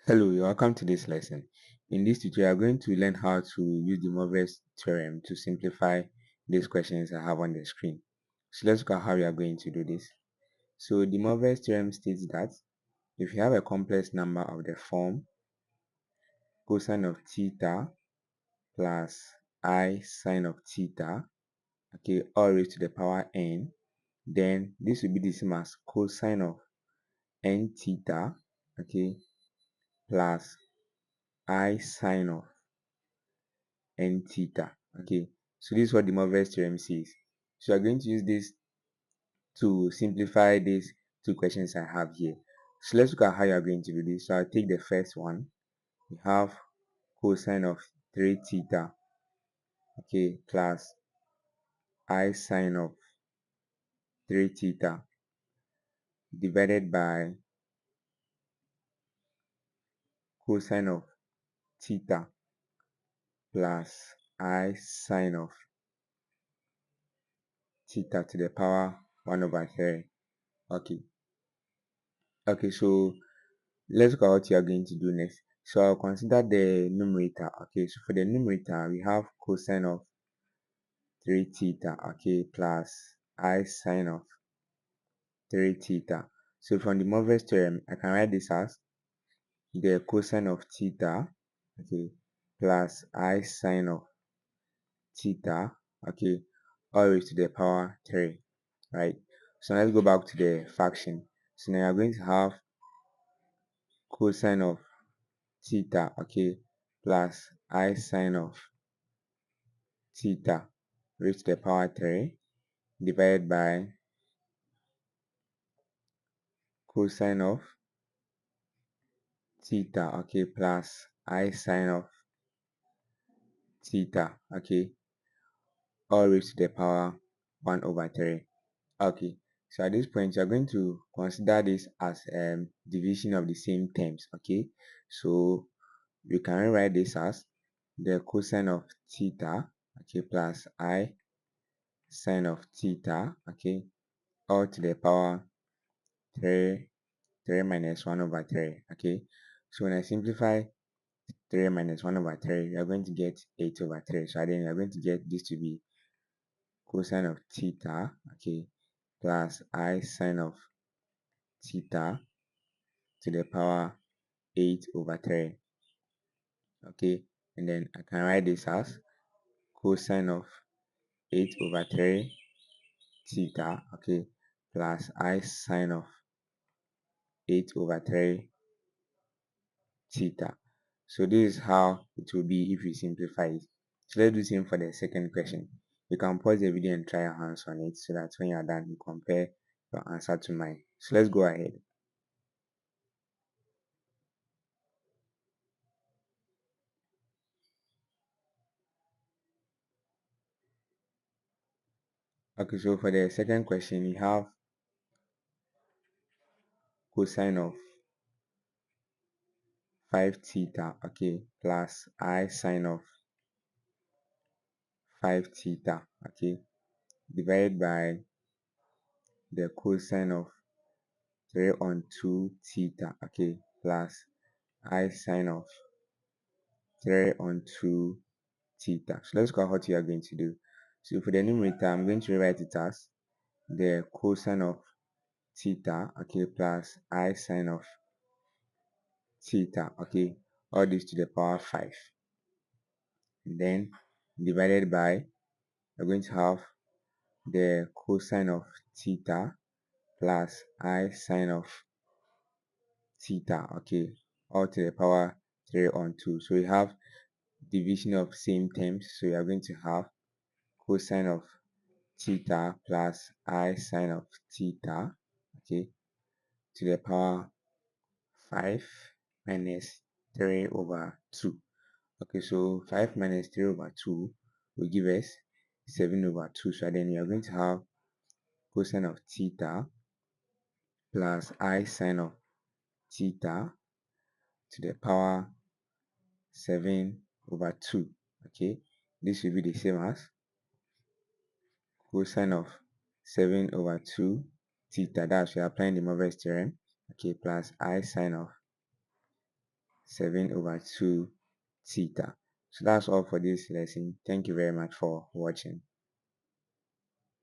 Hello, you're welcome to this lesson. In this tutorial, we are going to learn how to use the Moivre's theorem to simplify these questions I have on the screen. So let's look at how we are going to do this. So the Moivre's theorem states that if you have a complex number of the form cosine of theta plus I sine of theta, okay, all raised to the power n, then this will be the same as cosine of n theta, okay, plus I sine of n theta. Okay, so this is what the Moivre's theorem says. So we're going to use this to simplify these two questions I have here. So let's look at how you're going to do this. So I'll take the first one. We have cosine of 3 theta, okay, plus I sine of 3 theta divided by cosine of theta plus I sine of theta to the power 1 over 3. Okay, so let's look at what you are going to do next. So I'll consider the numerator. Okay, so for the numerator, we have cosine of 3 theta, okay, plus I sine of 3 theta. So from the Moivre's theorem, I can write this as the cosine of theta, okay, plus I sine of theta, okay, all raised to the power 3, right? So let's go back to the fraction. So now you're going to have cosine of theta, okay, plus I sine of theta raised to the power 3 divided by cosine of theta, okay, plus I sine of theta, okay, all raised to the power 1 over 3. Okay, so at this point you're going to consider this as division of the same terms, okay. So you can rewrite this as the cosine of theta, okay, plus I sine of theta, okay, all to the power 3 3 minus 1 over 3, okay. So when I simplify 3 minus 1 over 3, we are going to get 8 over 3. So then we are going to get this to be cosine of theta, okay, plus I sine of theta to the power 8 over 3, okay. And then I can write this as cosine of 8 over 3 theta, okay, plus I sine of 8 over 3 theta. So this is how it will be if you simplify it. So let's do the same for the second question. You can pause the video and try your hands on it so that when you are done, you compare your answer to mine. So let's go ahead. Okay, so for the second question, you have cosine of 5 theta, okay, plus I sine of 5 theta, okay, divided by the cosine of 3 on 2 theta, okay, plus I sine of 3 on 2 theta. So let's look at what you are going to do. So for the numerator, I'm going to rewrite it as the cosine of theta, okay, plus I sine of theta, okay, all this to the power 5. And then divided by, we're going to have the cosine of theta plus I sine of theta, okay, all to the power 3 on 2. So we have division of same terms. So we are going to have cosine of theta plus I sine of theta, okay, to the power 5 minus 3 over 2. Okay, so 5 minus 3 over 2 will give us 7 over 2. So then we are going to have cosine of theta plus I sine of theta to the power 7 over 2. Okay, this will be the same as cosine of 7 over 2 theta. That's we are applying the Moivre's theorem. Okay, plus I sine of 7 over 2 theta. So that's all for this lesson. Thank you very much for watching.